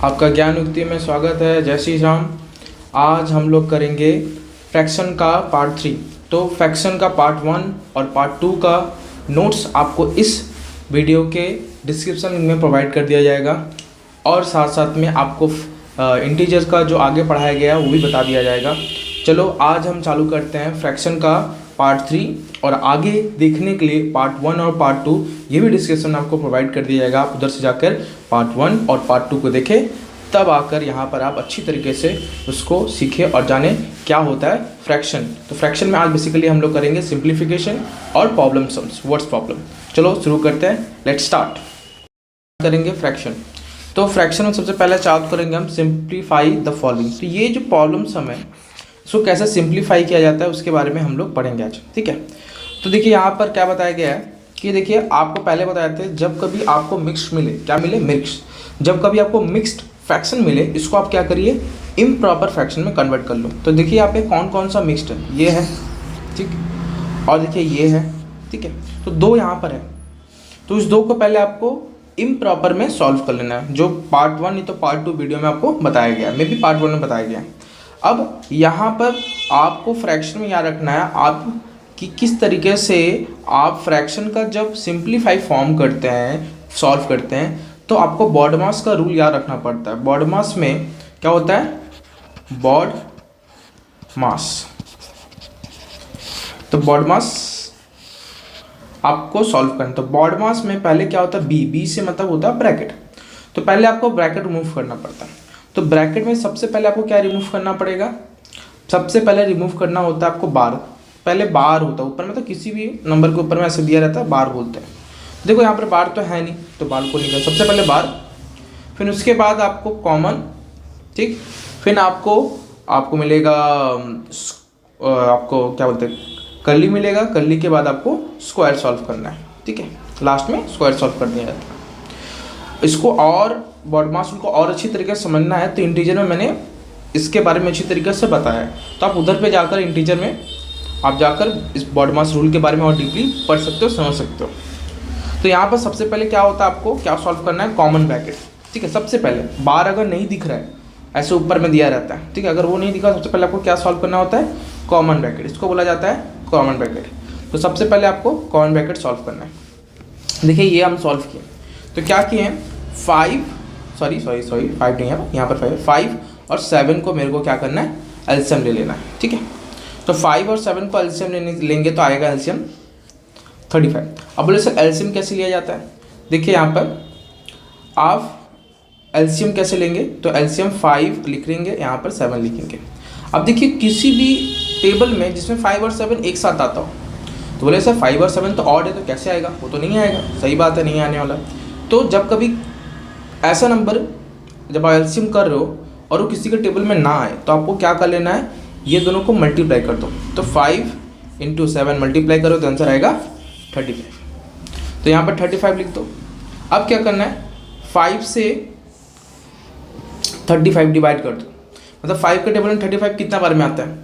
आपका ज्ञान युक्ति में स्वागत है। जय श्री राम। आज हम लोग करेंगे फ्रैक्शन का पार्ट 3। तो फ्रैक्शन का पार्ट 1 और पार्ट 2 का नोट्स आपको इस वीडियो के डिस्क्रिप्शन में प्रोवाइड कर दिया जाएगा और साथ साथ में आपको इंटीजर्स का जो आगे पढ़ाया गया है वो भी बता दिया जाएगा। चलो आज हम चालू करते हैं फ्रैक्शन का पार्ट 3 और आगे देखने के लिए पार्ट 1 और पार्ट 2 ये भी डिस्क्रिप्शन आपको प्रोवाइड कर दिया जाएगा। आप उधर से जाकर पार्ट 1 और पार्ट 2 को देखें, तब आकर यहाँ पर आप अच्छी तरीके से उसको सीखें और जानें क्या होता है फ्रैक्शन। तो फ्रैक्शन में आज बेसिकली हम लोग करेंगे सिंप्लीफिकेशन और प्रॉब्लम सम्स, वर्ड्स प्रॉब्लम। चलो शुरू करते हैं, लेट्स स्टार्ट। करेंगे फ्रैक्शन। तो फ्रैक्शन में सबसे पहले चालू करेंगे हम सिंप्लीफाई द फॉलोइंग। तो ये जो प्रॉब्लम सम है इसको कैसे सिंप्लीफाई किया जाता है उसके बारे में हम लोग पढ़ेंगे आज, ठीक है। तो देखिए यहाँ पर क्या बताया गया है कि देखिए आपको पहले बताए थे जब कभी आपको मिक्स्ड मिले, क्या मिले, मिक्स्ड। जब कभी आपको मिक्स्ड फ्रैक्शन मिले इसको आप क्या करिए, इम्प्रॉपर फ्रैक्शन में कन्वर्ट कर लो। तो देखिए यहाँ पे कौन कौन सा मिक्स्ड है, ये है, ठीक, और देखिए ये है, ठीक है। तो दो यहाँ पर है, तो इस दो को पहले आपको इम्प्रॉपर में सॉल्व कर लेना है, जो पार्ट 1 नहीं तो पार्ट 2 वीडियो में आपको बताया गया है, मे बी पार्ट 1 में बताया गया है। अब यहाँ पर आपको फ्रैक्शन में याद रखना है आप कि किस तरीके से आप फ्रैक्शन का जब सिंप्लीफाई फॉर्म करते हैं, सॉल्व करते हैं, तो आपको बॉडमास का रूल याद रखना पड़ता है। बॉडमास में क्या होता है, बॉडमास। तो बॉडमास आपको सॉल्व करना। तो बॉडमास में पहले क्या होता है, बी से मतलब होता है ब्रैकेट। तो पहले आपको ब्रैकेट रिमूव करना पड़ता है। तो ब्रैकेट में सबसे पहले आपको क्या रिमूव करना पड़ेगा, सबसे पहले रिमूव करना होता है आपको बार। पहले बार होता है ऊपर में, तो किसी भी नंबर के ऊपर में ऐसे दिया रहता है, बार बोलते हैं। देखो यहाँ पर बार तो है नहीं, तो बार को निकाल, सबसे पहले बार, फिर उसके बाद आपको कॉमन, ठीक, फिर आपको मिलेगा आपको क्या बोलते हैं, कर्ली मिलेगा। कर्ली के बाद आपको स्क्वायर सॉल्व करना है, ठीक है। लास्ट में स्क्वायर सॉल्व कर दिया जाता है। इसको और बॉडमास को और अच्छी तरीके से समझना है तो इंटीजर में मैंने इसके बारे में अच्छी तरीके से बताया है, तो आप उधर पे जाकर इंटीजर में आप जाकर इस बॉडमास रूल के बारे में और डीपली पढ़ सकते हो, समझ सकते हो। तो यहाँ पर सबसे पहले क्या होता है, आपको क्या सॉल्व करना है, कॉमन ब्रैकेट, ठीक है। सबसे पहले बार अगर नहीं दिख रहा है, ऐसे ऊपर में दिया रहता है, ठीक है, अगर वो नहीं दिखा सबसे पहले आपको क्या सॉल्व करना होता है, कॉमन ब्रैकेट। इसको बोला जाता है कॉमन ब्रैकेट। तो सबसे पहले आपको कॉमन ब्रैकेट सॉल्व करना है। देखिए ये हम सॉल्व किए, तो क्या किए हैं, 5 नहीं है यहाँ पर 5 और 7 को मेरे को क्या करना है, एलसीएम ले लेना है, ठीक है। तो 5 और 7 को एलसीएम लेंगे तो आएगा एलसीएम 35। अब बोले सर एलसीएम कैसे लिया जाता है, देखिए यहाँ पर आप एलसीएम कैसे लेंगे, तो एलसीएम 5 लिख लेंगे, यहाँ पर 7 लिखेंगे। अब देखिए किसी भी टेबल में जिसमें 5 और 7 एक साथ आता हो, तो बोले सर 5 और 7 तो ऑड है, तो कैसे आएगा, वो तो नहीं आएगा, सही बात है, नहीं आने वाला। तो जब कभी ऐसा नंबर जब आप एलसीएम कर रहे हो और वो किसी के टेबल में ना आए, तो आपको क्या कर लेना है, ये दोनों को मल्टीप्लाई कर दो। तो 5 × 7 मल्टीप्लाई करो तो आंसर आएगा 35। तो यहाँ पर 35 लिख दो। अब क्या करना है, 5 से 35 डिवाइड कर दो, मतलब 5 के टेबल में 35 कितना बार में आता है,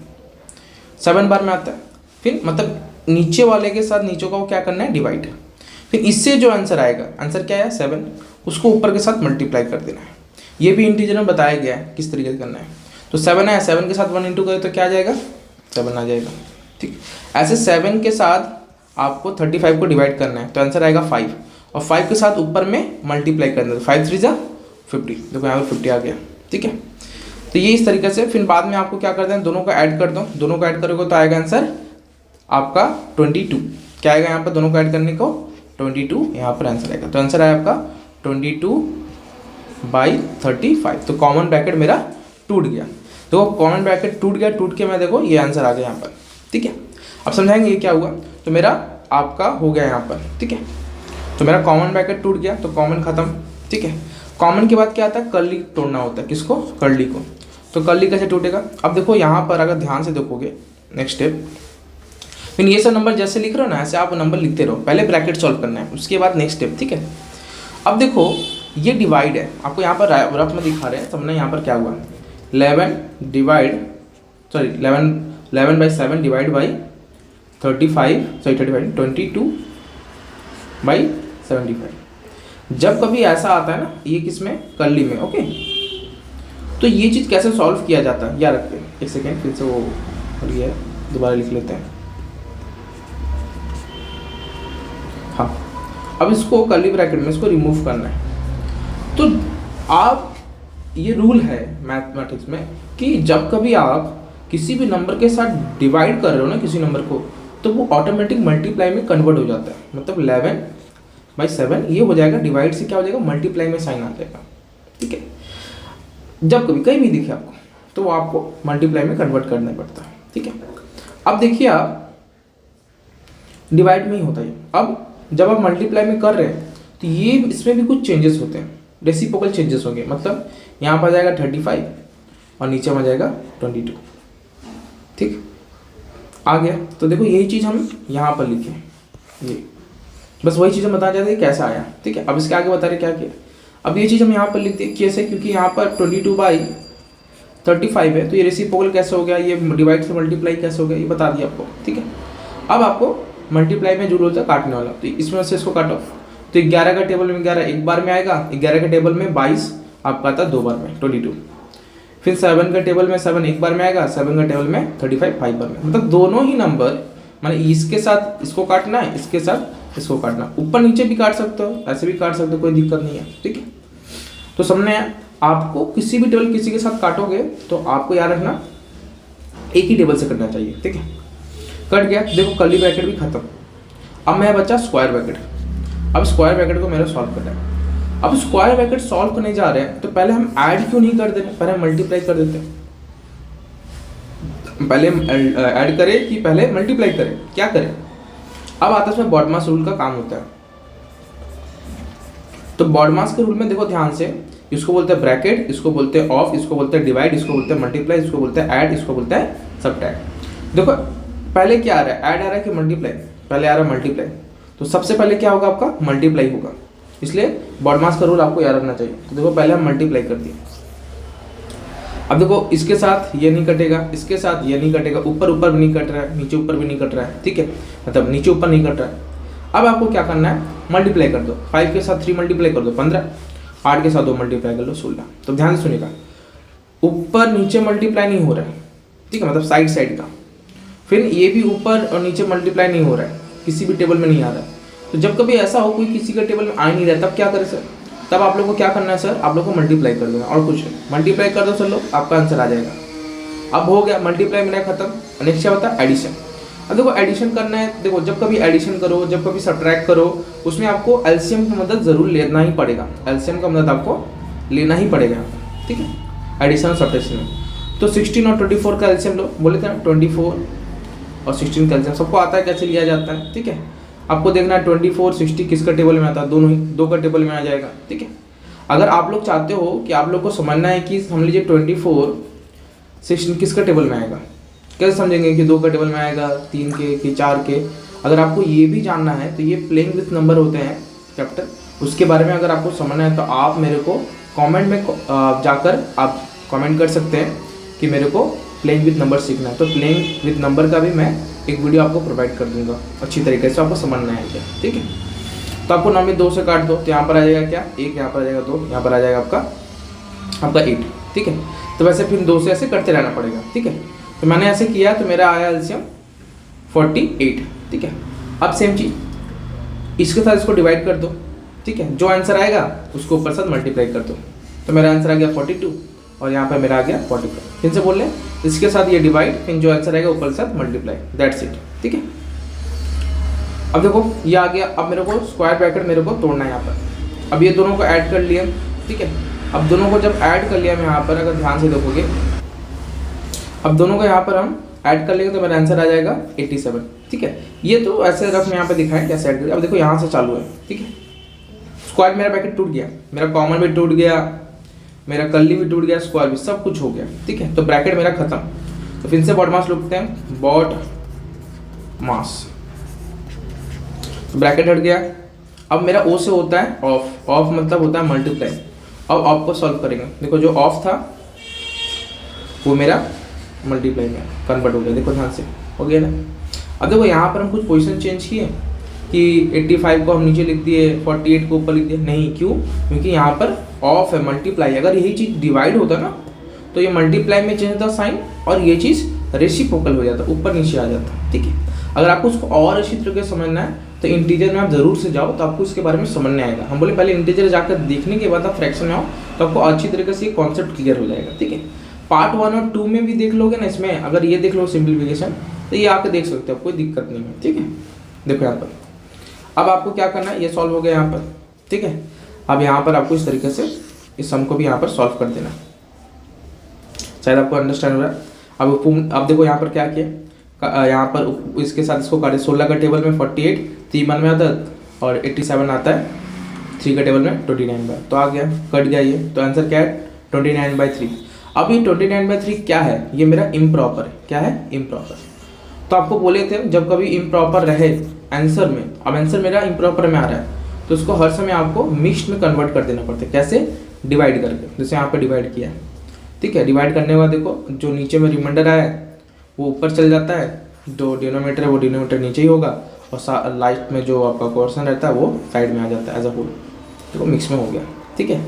7 बार में आता है। फिर मतलब नीचे वाले के साथ नीचे का वो क्या करना है, डिवाइड। फिर इससे जो आंसर आएगा, आंसर क्या है 7, उसको ऊपर के साथ मल्टीप्लाई कर देना है। ये भी इंटीजर में बताया गया है किस तरीके से करना है। तो 7 है, 7 के साथ 1 इंटू करें तो क्या आ जाएगा, 7 आ जाएगा, ठीक। ऐसे 7 के साथ आपको 35 को डिवाइड करना है, तो आंसर आएगा 5, और 5 के साथ ऊपर में मल्टीप्लाई करना है, 5 3 = 50। देखो यहाँ पर 50 आ गया, ठीक है। तो ये इस तरीके से फिर बाद में आपको क्या करते हैं, दोनों को ऐड कर दो। दोनों को ऐड करोगे तो आएगा आंसर आपका 22। क्या आएगा यहाँ पर, दोनों को ऐड करने को 22 यहाँ पर आंसर आएगा। तो आंसर आया आपका 22/35। तो कॉमन ब्रैकेट मेरा टूट गया। तो कॉमन ब्रैकेट टूट गया, टूट के मैं देखो ये आंसर आ गया यहाँ पर, ठीक है। अब समझाएंगे ये क्या हुआ। तो मेरा आपका हो गया यहाँ पर, ठीक है। तो मेरा कॉमन ब्रैकेट टूट गया, तो कॉमन खत्म, ठीक है। कॉमन के बाद क्या आता है, कर्ली तोड़ना होता है, किसको, कर्ली को। तो कर्ली कैसे टूटेगा, अब देखो यहाँ पर अगर ध्यान से देखोगे नेक्स्ट स्टेप, फिर ये सब नंबर जैसे लिख रहे हो ना, ऐसे आप नंबर लिखते रहो। पहले ब्रैकेट सॉल्व करना है, उसके बाद नेक्स्ट स्टेप, ठीक है। अब देखो ये डिवाइड है, आपको यहाँ पर रफ में दिखा रहे हैं, समझना यहाँ पर क्या हुआ, 11 by 7 डिवाइड बाई 22/75। जब कभी ऐसा आता है ना, ये किस में, कर्ली में, ओके। तो ये चीज़ कैसे सॉल्व किया जाता है याद रखते हैं। एक सेकेंड, फिर से वो हो गया है, दोबारा लिख लेते हैं। हाँ, अब इसको कर्ली ब्रैकेट में इसको रिमूव करना है। तो आप, ये रूल है मैथमेटिक्स में कि जब कभी आप किसी भी नंबर के साथ डिवाइड कर रहे हो ना किसी नंबर को, तो वो ऑटोमेटिक मल्टीप्लाई में कन्वर्ट हो जाता है। मतलब 11/7 ये हो जाएगा, डिवाइड से क्या हो जाएगा, मल्टीप्लाई में साइन आ जाएगा। ठीक है, जब कभी कहीं भी दिखे आपको तो वो आपको मल्टीप्लाई में कन्वर्ट करना पड़ता है। ठीक है, अब देखिए आप डिवाइड में ही होता है। अब जब आप मल्टीप्लाई में कर रहे हैं तो ये इसमें भी कुछ चेंजेस होते हैं, रेसिप्रोकल चेंजेस होंगे। मतलब यहाँ पर आ जाएगा 35 और नीचे में आ जाएगा 22। ठीक, आ गया। तो देखो यही चीज़ हम यहाँ पर लिखे, ये बस वही चीज़ हम बता जाते हैं कैसा आया। ठीक है, अब इसके आगे बता रहे क्या किया। अब ये चीज़ हम यहाँ पर लिख दें कैसे, क्योंकि यहाँ पर 22/35 है, तो ये रेसिप्रोकल कैसे हो गया, ये डिवाइड से मल्टीप्लाई कैसे हो गया, ये बता दिया आपको। ठीक है, अब आपको मल्टीप्लाई में जो होता है काटने वाला, तो इसमें से इसको काटो। तो 11 का टेबल में 11 एक बार में आएगा, 11 के टेबल में 22 आपका आता है 2 बार में 22। फिर 7 का टेबल में 7 एक बार में आएगा, 7 का टेबल में 35 5 बार में। मतलब दोनों ही नंबर, माने इसके साथ इसको काटना है, इसके साथ इसको काटना, ऊपर नीचे भी काट सकते हो, ऐसे भी काट सकते हो, कोई दिक्कत नहीं है। ठीक है, तो समझने आपको किसी भी टेबल किसी के साथ काटोगे तो आपको याद रखना एक ही टेबल से करना चाहिए। ठीक है, कट गया, देखो कर्ली ब्रैकेट भी खत्म। अब मैं बचा स्क्वायर ब्रैकेट। अब स्क्वायर ब्रैकेट को मेरा सॉल्व करना है। अब स्क्वायर ब्रैकेट सॉल्व करने जा रहे हैं तो पहले हम ऐड क्यों नहीं कर देते, पहले मल्टीप्लाई कर देते हैं। पहले ऐड करें कि पहले मल्टीप्लाई करें, क्या करें। अब आता है इसमें बॉडमास रूल का काम होता है। तो बॉडमास के रूल में देखो ध्यान से, इसको बोलते हैं ब्रैकेट, इसको बोलते हैं ऑफ, इसको बोलते हैं डिवाइड, इसको बोलते हैं मल्टीप्लाई, इसको बोलते हैं ऐड, इसको बोलते हैं सबट्रैक्ट। देखो पहले क्या आ रहा है, ऐड आ रहा है कि मल्टीप्लाई, पहले आ रहा है मल्टीप्लाई, तो सबसे पहले क्या होगा आपका मल्टीप्लाई होगा, इसलिए बॉडमास का रूल आपको याद रखना चाहिए। तो देखो पहले हम मल्टीप्लाई कर दिए। अब देखो इसके साथ ये नहीं कटेगा, इसके साथ ये नहीं कटेगा, ऊपर ऊपर भी नहीं कट रहा है, नीचे ऊपर भी नहीं कट रहा है। ठीक है, मतलब नीचे ऊपर नहीं कट रहा है। अब आपको क्या करना है, मल्टीप्लाई कर दो। 5 के साथ 3 मल्टीप्लाई कर दो 15, 8 के साथ 2 मल्टीप्लाई कर लो 16। तो ध्यान से सुनिएगा, ऊपर नीचे मल्टीप्लाई नहीं हो रहा है। ठीक है, मतलब साइड साइड का। फिर ये भी ऊपर और नीचे मल्टीप्लाई नहीं हो रहा है, किसी भी टेबल में नहीं आ रहा है। तो जब कभी ऐसा हो कोई किसी के टेबल में आ नहीं रहा, तब क्या करें सर, तब आप लोग को क्या करना है सर, आप लोग को मल्टीप्लाई कर देना और कुछ नहीं। मल्टीप्लाई कर दो सर लोग, आपका आंसर आ जाएगा। अब हो गया मल्टीप्लाई मेरा खत्म। नेक्स्ट क्या होता है, एडिशन। अब देखो एडिशन करना है, देखो जब कभी एडिशन करो, जब कभी सब्ट्रैक्ट करो, उसमें आपको एलसीएम की मदद जरूर लेना ही पड़ेगा। एलसीएम का मदद आपको लेना ही पड़ेगा। ठीक है, एडिशन और सब्ट्रैक्शन में। तो 16 और 24 का एलसीएम लो, बोले थे ना 24 और 16 का एलसीएम सबको आता है कैसे लिया जाता है। ठीक है, आपको देखना है 24 60 किसका टेबल में आता है, दोनों ही 2 का टेबल में आ जाएगा। ठीक है, अगर आप लोग चाहते हो कि आप लोग को समझना है कि समझ लीजिए 24 16 किसका टेबल में आएगा, कैसे समझेंगे कि 2 का टेबल में आएगा, 3 के कि 4 के। अगर आपको ये भी जानना है तो ये प्लेइंग विथ नंबर होते हैं चैप्टर, उसके बारे में अगर आपको समझना है तो आप मेरे को कमेंट में जाकर आप कमेंट कर सकते हैं कि मेरे को प्लेइंग विथ नंबर सीखना है। तो प्लेइंग विथ नंबर का भी मैं एक वीडियो आपको प्रोवाइड कर दूंगा अच्छी तरीके से, आपको समझना है क्या। ठीक है, तो आपको 9 में 2 से काट दो, तो यहाँ पर आ जाएगा क्या 1, यहाँ पर आ जाएगा 2, यहाँ पर आ जाएगा आपका 8। ठीक है, तो वैसे फिर 2 से ऐसे करते रहना पड़ेगा। ठीक है, तो मैंने ऐसे किया तो मेरा आया एलसीएम 48। ठीक है, अब सेम चीज़ इसके साथ इसको डिवाइड कर दो। ठीक है, जो आंसर आएगा उसको ऊपर साथ मल्टीप्लाई कर दो। तो मेरा आंसर आ गया 42 और यहाँ पर मेरा आ गया 45। फिर से बोल लें, इसके साथ ये डिवाइड, फिर जो आंसर आएगा ऊपर साथ मल्टीप्लाई, दैट्स इट। ठीक है, अब देखो ये आ गया। अब मेरे को स्क्वायर ब्रैकेट मेरे को तोड़ना है यहाँ पर। अब ये दोनों को ऐड कर लिया। ठीक है, अब दोनों को जब ऐड कर लिया मैं यहाँ पर, अगर ध्यान से देखोगे, अब दोनों को यहाँ पर हम ऐड कर लेंगे तो मेरा आंसर आ जाएगा 87। ठीक है, ये तो ऐसे रफ में यहाँ पे दिखाएं कैसे ऐड करें। अब देखो यहाँ से चालू है। ठीक है, स्क्वायर मेरा ब्रैकेट टूट गया, मेरा कॉमन भी टूट गया, मेरा कर्ली भी टूट गया, स्क्वायर भी, सब कुछ हो गया। ठीक है, तो ब्रैकेट मेरा खत्म। तो फिर से बॉड मास लिखते हैं, बॉड मास, ब्रैकेट हट गया। अब मेरा ओ से होता है ऑफ, ऑफ मतलब होता है मल्टीप्लाई। अब ऑफ को सॉल्व करेंगे। देखो जो ऑफ था वो मेरा मल्टीप्लाई में कन्वर्ट हो गया। देखो ध्यान से, हो गया ना। अब देखो यहाँ पर हम कुछ पोजीशन चेंज किए कि 85 को हम नीचे लिख दिए, 48 को ऊपर लिख दिए, नहीं। क्यों? क्योंकि यहाँ पर ऑफ है, मल्टीप्लाई। अगर यही चीज़ डिवाइड होता ना तो ये मल्टीप्लाई में चेंज होता साइन और ये चीज़ रेसिप्रोकल हो जाता, ऊपर नीचे आ जाता। ठीक है, अगर आपको उसको और अच्छी तरीके से समझना है तो इंटीजर में आप जरूर से जाओ, तो आपको इसके बारे में समझने आएगा। हम बोले पहले इंटीजर जाकर देखने के बाद आप फ्रैक्शन में आओ तो आपको अच्छी तरीके से कॉन्सेप्ट क्लियर हो जाएगा। ठीक है, पार्ट 1 और 2 में भी देख लोगे ना, इसमें अगर ये देख लो सिंप्लीफिकेशन तो ये आके देख सकते हो, कोई दिक्कत नहीं है। ठीक है, देखो यहाँ पर अब आपको क्या करना है, ये सॉल्व हो गया यहाँ पर। ठीक है, अब यहाँ पर आपको इस तरीके से इस सम को भी यहाँ पर सॉल्व कर देना, शायद आपको अंडरस्टैंड हो रहा है। अब देखो यहाँ पर क्या किया, यहाँ पर इसके साथ इसको काटे, 16 का टेबल में 48, 3 1 में आता है और 87 आता है, 3 का टेबल में 29 तो आ गया, कट गया ये। तो आंसर क्या है 29/3। अब ये 29/3 क्या है, ये मेरा इम्प्रॉपर है। क्या है, इम्प्रॉपर। तो आपको बोले थे जब कभी इम्प्रॉपर रहे आंसर में, अब आंसर मेरा इम्प्रॉपर में आ रहा है तो उसको हर समय आपको मिक्स्ड में कन्वर्ट कर देना पड़ता है। कैसे, डिवाइड करके, जैसे यहाँ पर डिवाइड किया है। ठीक है, डिवाइड करने के बाद देखो जो नीचे में रिमाइंडर आया है वो ऊपर चल जाता है, जो डिनोमीटर है वो डिनोमीटर नीचे ही होगा और लास्ट में जो आपका क्वेश्चन रहता है वो साइड में आ जाता है एज अ होल। देखो मिक्स में हो गया। ठीक है।